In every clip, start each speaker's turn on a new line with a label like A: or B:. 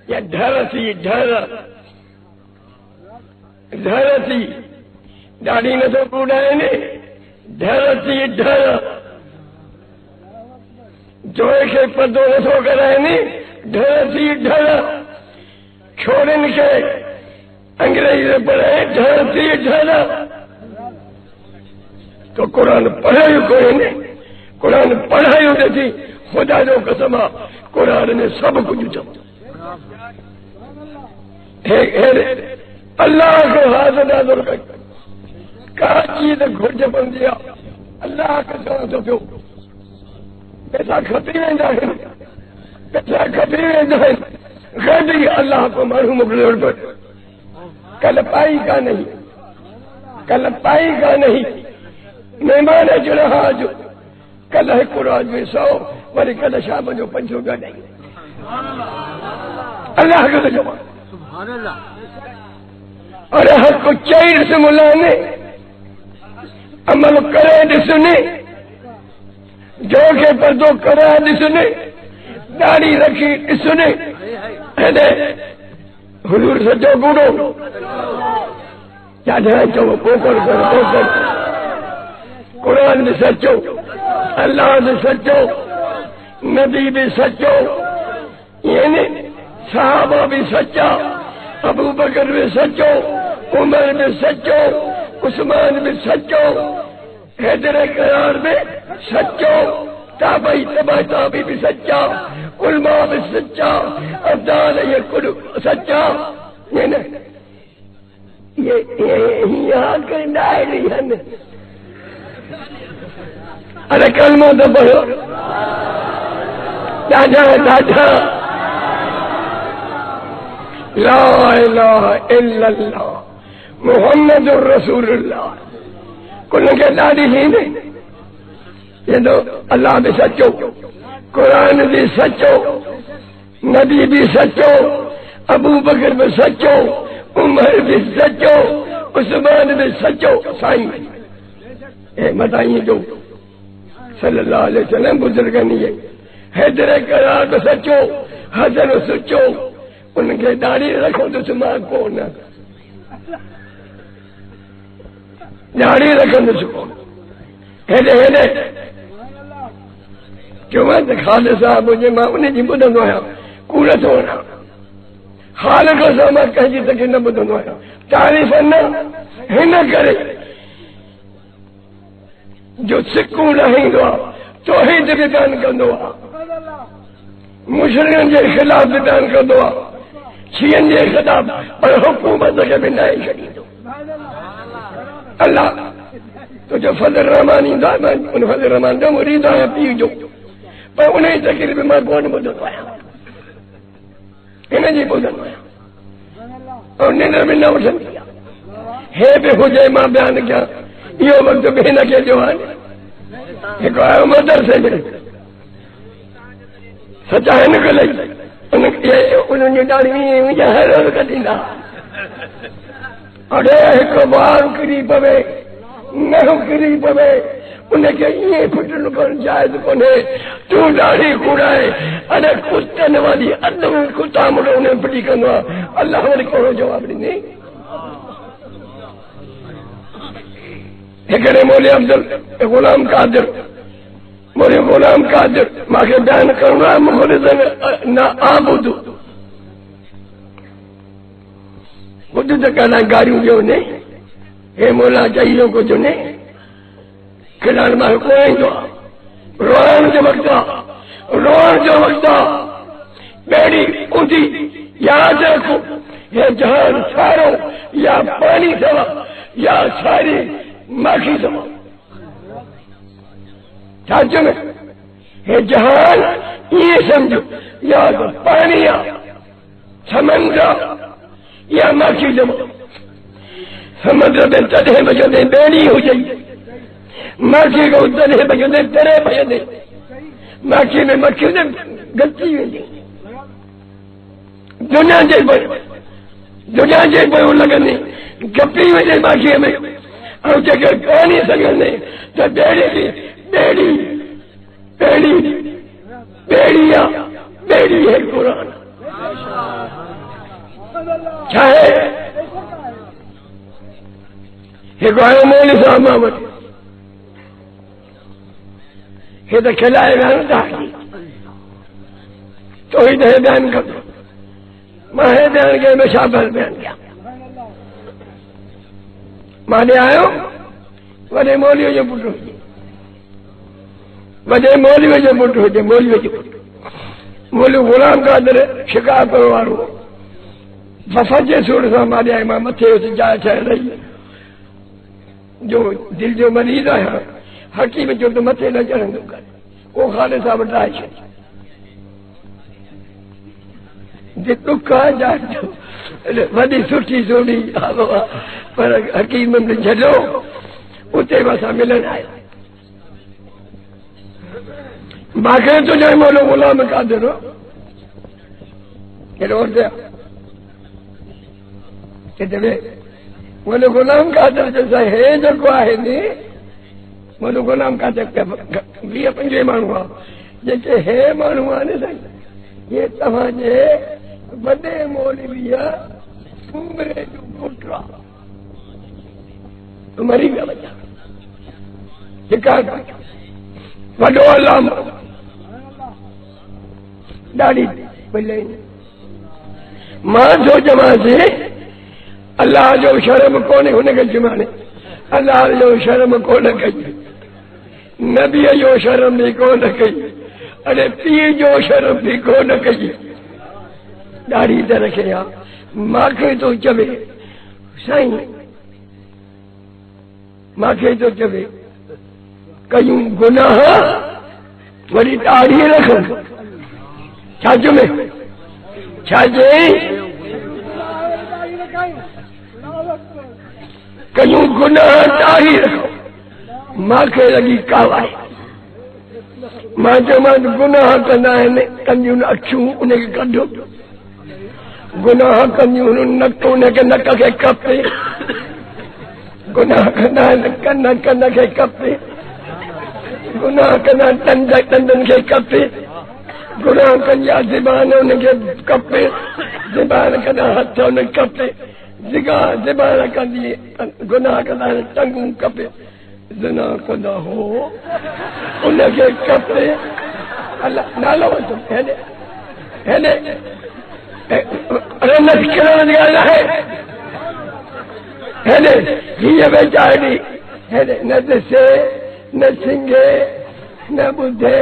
A: یا ڈھر سی ڈاڑی نہ تو کوڑائے نے ڈھر جو کے پردو نہ سو کرائے نے ڈھر چھوڑن کے انگریزی سے پڑھائے ڈھر تو قرآن پڑھائی کوئی نہیں قرآن پڑھائی ہوتی تھی خدا جو قسم قرآن نے سب کچھ اللہ کو حاضر ناظر کا چیز گھرج بن دیا اللہ کا ساتھ تو پیسہ کھپی ویندہ غیبی اللہ کو مرحوم مقرر پر کل پائی کا نہیں مہمان جڑا جو کل ہے قرآن میں 100 وری کل شام جو 5 کا نہیں اللہ کا جواب سبحان اللہ اور حق کو چیر سے ملانے عمل کرے دسنے جو کے پردو کرے دسنے داڑھی رکھی دسنے حضور سچو گوڑو کیا جائے چو کوکر قرآن بھی سچو اللہ بھی سچو نبی بھی سچو یعنی صحابہ بھی سچا ابو بکر بھی سچو عمر بھی سچو عثمان بھی سچو حیدر قرار بھی سچو تابعی تابعی بھی سچا علماء بھی سچا ابدال یہ کل سچا یہاں کہیں ڈائری ہے ارے کلمہ تو پڑھو دادا لا الہ الا اللہ محمد الرسول اللہ کل کے داڑھی ہی نہیں یہ تو اللہ بھی سچو قرآن بھی سچو نبی بھی سچو ابو بکر بھی سچو عمر بھی سچو عثمان بھی سچو سائیں بتائیے جو صلی اللہ علیہ وسلم بزرگ نہیں ہے حیدر قرار بھی سچو حسن سچو ان کے داڑھی رکھو تو سما کو نہ داڑھی رکھو تو سکو ہیلے کیوں ہے خالد صاحب مجھے ماں انہیں جی بدھندو آیا کورت ہونا خالق کو سامت کہیں جی تک نہ بدھندو آیا تعریف نہ ہی نہ کرے جو سکوں نہیں دو توحید بھی بیان کر دو مشرکین کے خلاف بھی بیان کر دو شیعن کے خلاف اور حکومت کے بھی نہیں کری دو اللہ تو جو فضل رحمانی ان فضل رحمان جو مرید آیا پی جو پر انہیں تقریب میں کون بدل پایا انہیں جی بدل پایا اور نیندر میں نہ اٹھن کیا ہے بے خجے ماں بیان کیا یہ وقت بہنہ کے جوان ایک آئے مدرسے میں سچا ہے نکلے انہوں نے ڈاڑی مجھے ہر روز کا دینا اور ایک بار قریب پوے نہ قریب پوے انہیں کہ یہ پھٹن کون جائز کونے تو ڈاڑی کوڑائے ارے کتن والی ادم کتا مڑو انہیں پڑی کرنا اللہ ہمارے کو جواب نہیں ایک مولی عبدال غلام قادر مولی غلام قادر ماں کے بیان کرنا مخلص نہ آبودو خود تو کہنا گاڑیوں جو نہیں ہے مولا چاہیوں کو جو نہیں کھلان ماں کوئی جو روان جو وقتا بیڑی اونٹی یاد رکھو یہ جہان سارو یا پانی سوا یا ساری ماخی سما چاچو میں یہ جہان یہ سمجھو یا تو پانی یا سمندر یا ماخی سما سمندر میں تدھے بجنے بیڑی ہو جائے ماخی کو تدھے بجنے ترے بجنے ماخی میں مکھی نے گلتی ہوئی دنیا جے پر لگنے گپی ہوئی جائے ماخی میں اور جگہ کہانی سکنے تو بیڑی ہے قرآن چاہے ایک آئے مولی صاحب محمد یہ تو کھلائے گا نا داڑھی تو ہی دہے بیان کر دو میں بیان کے میں شابر بیان کیا مانے آئے ہو وڈے مولیوں جو پٹ ہوئی وڈے مولیوں جو پٹ ہوئی مولیوں جو پٹ مولی غلام قادر شکار پروارو ففجے سوڑ سا مانے آئے ماں متھے اسے جائے چھائے رہی جو دل جو مریض ہے حقیم جو تو متھے نہ چڑھن دو کر وہ خالد صاحب ڈرائے چھڑ جتو کہا جائے وڈی سٹھی سوڑی پر حکیم نے جھلو اتے واسا ملن آئے باقی تو جائے مولو غلام قادر ہو کہ روڑ دیا کہ دے مولو غلام قادر جیسا ہے جو کو آئے نہیں مولو غلام قادر بھی پنجے مانوا جیسے ہے مانوا نہیں سکتا یہ تمہاجے بڑے مولوی عمرے جو پٹرا تمہاری بھی بچا شکار وڈو علام داڑھی بلے ماں جو جمع سے اللہ جو شرم کونے ہونے کے جمانے اللہ جو شرم کونے کہی نبی جو شرم بھی کونے کہی ارے پیر جو شرم بھی کونے کہی داڑھی تے رکھے یا ماں کے تو چبے سائیں ماں کے تو چبے کئیوں گناہ وری داڑھی رکھن چھاجو میں چھاجے کئیوں گناہ داڑھی رکھو ماں کے لگی کاوائے ماں جو ماں گناہ کرنا ہے کنجوں اچھوں انہیں کے کڈو گناہ کنجوں نک انہیں کے نک کے کپے گناہ کرنا ہے نک کے کپے گناہ کرنا تندن کے کپے گناہ کنجا زبان ان کے کپے زبان کرنا ہاتھ ان کپے زبان کندی گناہ کرنا ٹنگوں کپے زنا کدا ہو ان کے کپے اللہ نالو تم ہے نے ارے نسکرن گالا ہے نے یہ بیچاری ہے نہ دسے نہ سنگے نہ بدھے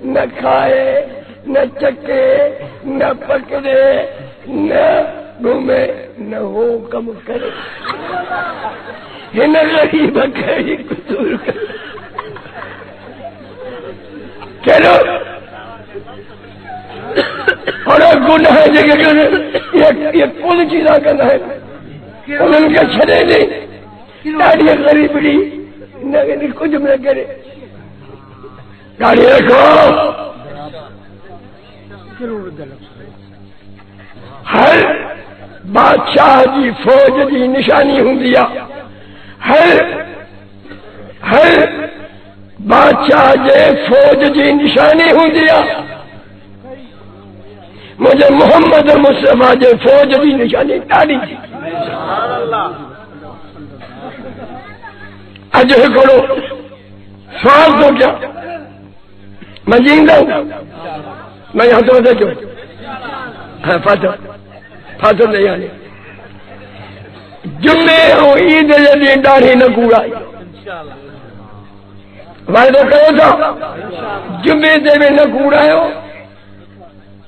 A: نہ کھائے نہ چکے نہ پکڑے نہ گھومے نہ ہو کم کرے ہن غریب کئی قصور کرے چلو اور گناہ جگہ یہ کل چیزاں کرنا ہے انہوں کے چھڑے نہیں داڑھی غریبڑی نہ کچھ نہ کرے گاڑی رکھو ہر بادشاہ جی فوج کی نشانی ہوں ہر بادشاہ جے فوج کی نشانی ہوں مجھے محمد مصطفیٰ جے فوج کی نشانی ڈاڑھی تھی اج کرو سوال تو کیا میں جیندا ہوں میں یہاں تو دیکھو ہاں فاتح نہیں آنے جمعے ہوں عید جی ڈاڑھی نہ کوڑا وعدہ کرو تھا جمعے دے میں نہ کوڑا ہو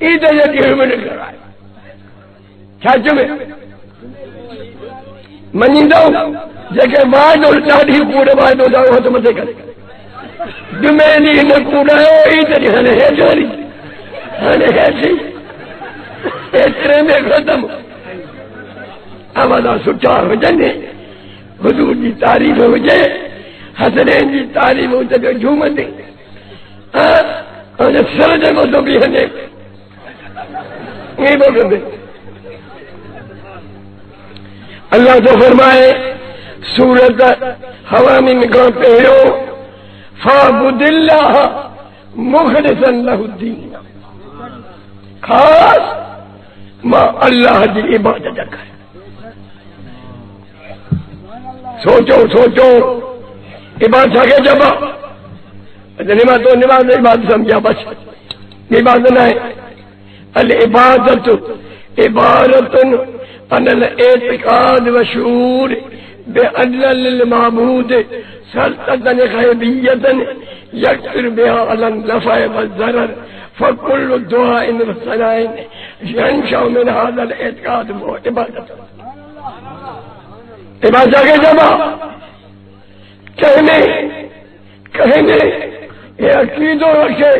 A: عید جی میں نہ کرائے چھاچ میں منیندہ ہوں جیسے بعد اور ڈاڑھی کوڑے بعد ہو جاؤ تو متے کرے جمعے نہیں نہ کوڑا ہو عید جی ہنے ہے جاری ہنے ہے سی اترے میں ختم آواز سٹھا ہو جانے حضور کی تعریف ہو جائے حسنین کی تعریف ہو جائے جھومن دیں سر جگہ تو بھی ہنے نہیں بول دیں اللہ تو فرمائے سورت حوامیم کا پہلو فَعْبُدِ اللَّهَ مُخْلِصًا لَهُ الدِّينَ خاص ماں اللہ کی عبادت کر. سوچو سوچو عبادت کے جب نماز تو نماز عبادت سمجھا بس عبادت نہ ہے. العبادت عبارت عن الاعتقاد والشعور بأن للمعبود سلطة غيبية يقدر بها على النفع والضرر فكل الدعاء والثناء ينشأ من هذا الاعتقاد وهو عبادة. عبادت کے جب کہنے یہ عقیدوں رکھے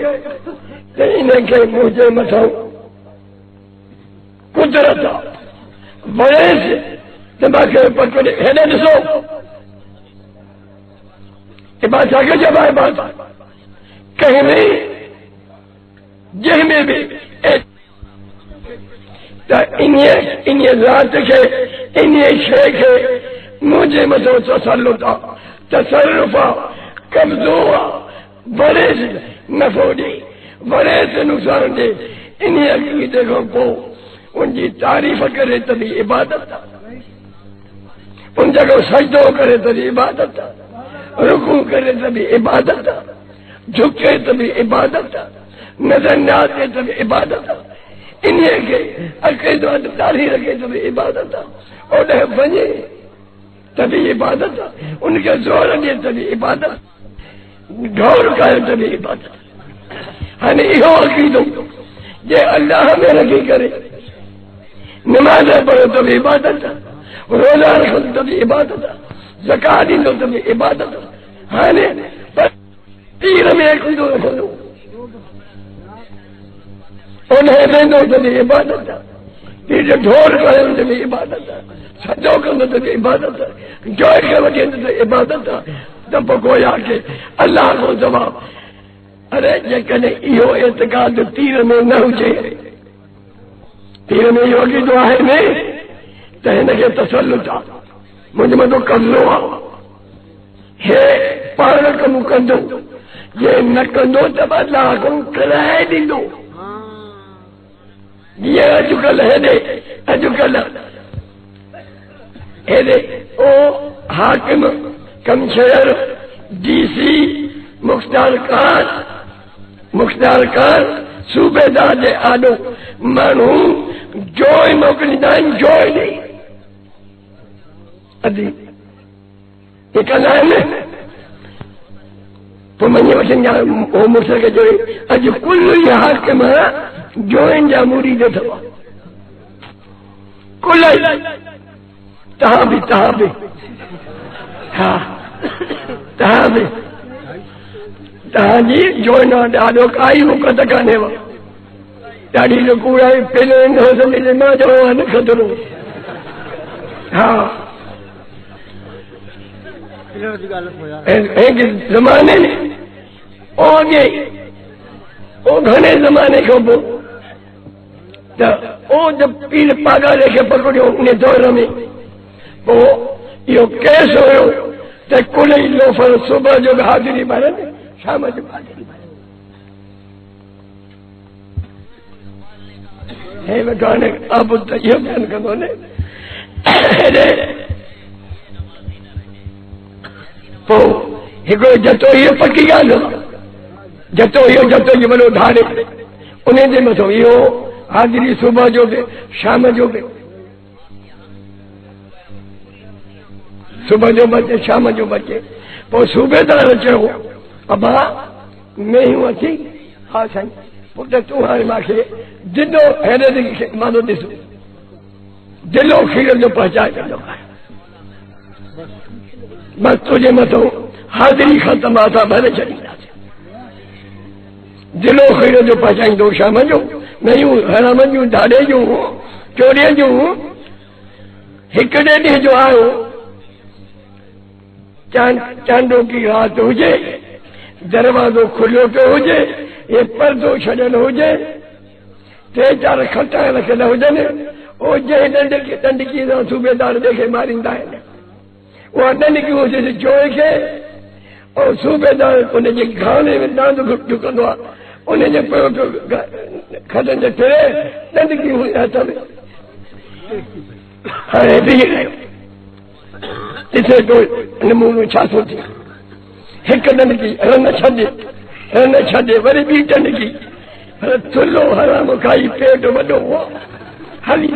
A: کہ انہیں کہ مجھے مساؤ قدرت بڑے سے دماغ کے پکڑے ہیلے دسو عبادت کے جب آئے بات کہنے جہ میں بھی انہیں ذات کے انہیں شیخ مجھے مسو تسلطا تصرفا قبضوا بڑے سے نفع دے بڑے سے نقصان دے انہیں عقیدے کو ان کی تعریف کرے تبھی عبادت ان جگہ سجدو کرے تبھی عبادت رکوع کرے تبھی عبادت جھکے تبھی عبادت نظر نہ آتے تبھی عبادت انہیں کے عقیدہ داری رکھے تبھی عبادت اور بنے تبھی عبادت ان کے زور دے تبھی عبادت ڈھول کرے تبھی عبادت ہن یہ عقیدوں یہ اللہ میں رکھی کرے نماز پڑھو تبھی عبادت روزہ رکھو تبھی عبادت زکات دو تبھی عبادت ہاں تیر میں عقیدوں رکھو دو انہیں دے دو تبھی عبادت پھر ڈھول کرے تبھی عبادت سجو کرنے تبھی عبادت جو کے وجہ سے عبادت تب گویا کہ اللہ کو جواب ارے جے یہ اعتقاد تیر میں نہ ہوجے تیر میں یہ کی دعا ہے نہیں تو ہن کے تسلط مجھ میں تو قبضو ہے پاڑ کم کندو یہ نہ کندو تب اللہ کو کرائے دیندو یہ اجکل ہے دے اجکل ہے دے او حاکم کمشنر ڈی سی مختار خان صوبے دار آڈو مانو جوئی موکلی دائیں جوئی نہیں ادھی یہ کہنا ہے نا تو منی وچن جا وہ مرسل کے جوئی اج کل یہ حاکم جوئن جا موری دے تھا کل تہاں بھی ہاں تہاں بھی تہاں جی جوئن ڈاڈو کائی ہوکا تکانے وا ڈاڈی جو کوڑا پہلے ان ہو سمجھ لے ماں جو آنے خطروں ہاں ایک زمانے نے او گئی او گھنے زمانے کو بو او جب پیر پاگا لے کے پکڑیو انہیں دور میں وہ یہ کیس ہوئے تے کلی لوفر صبح جو حاضری بھرے شام جو حاضری بھرے ہے میں کہنے اب یہ بیان کرو نے تو ہکو جتو یہ پکی گال جتو یہ بلو دھاڑے انہیں دے متو یہ حاضری صبح جو بے شام جو بے صبح جو بچے شام جو بچے وہ صوبے دار چڑھو ابا میں ہوں اچھی ہاں سائیں پتہ تمہارے ماں کے دلو حیرت مانو دسو دلو خیر جو پہنچائے کر دو بس تجھے متو حاضری ختم آتا بھرے چلی جاتے دلو خیر جو پہنچائیں دو شام جو میں ہوں حرام جو دھاڑے جو ہوں چورے جو ہوں ہکڑے ڈی جو آؤ چاندوں کی رات ہو جائے دروازوں کھلو پہ ہو جائے یہ پردو چھڑن ہو جائے تے چار کھٹائیں رکھنا ہو جائے وہ جائے ڈنڈ کی صوبے دار دیکھے مارندہ ہے وہ ڈنڈ کی وجہ سے چوئے کے اور صوبے دار انہیں جی گھانے میں داند گھٹ چکندو انہیں جو ختم جو ٹرے زندگی ہوئی آتا میں ہاں بھی رہے اسے تو نمونو چھاسو تھی ایک دن کی رن چھڈے وری بی ٹن کی تھلو حرام کھائی پیٹ وڈو ہوا حالی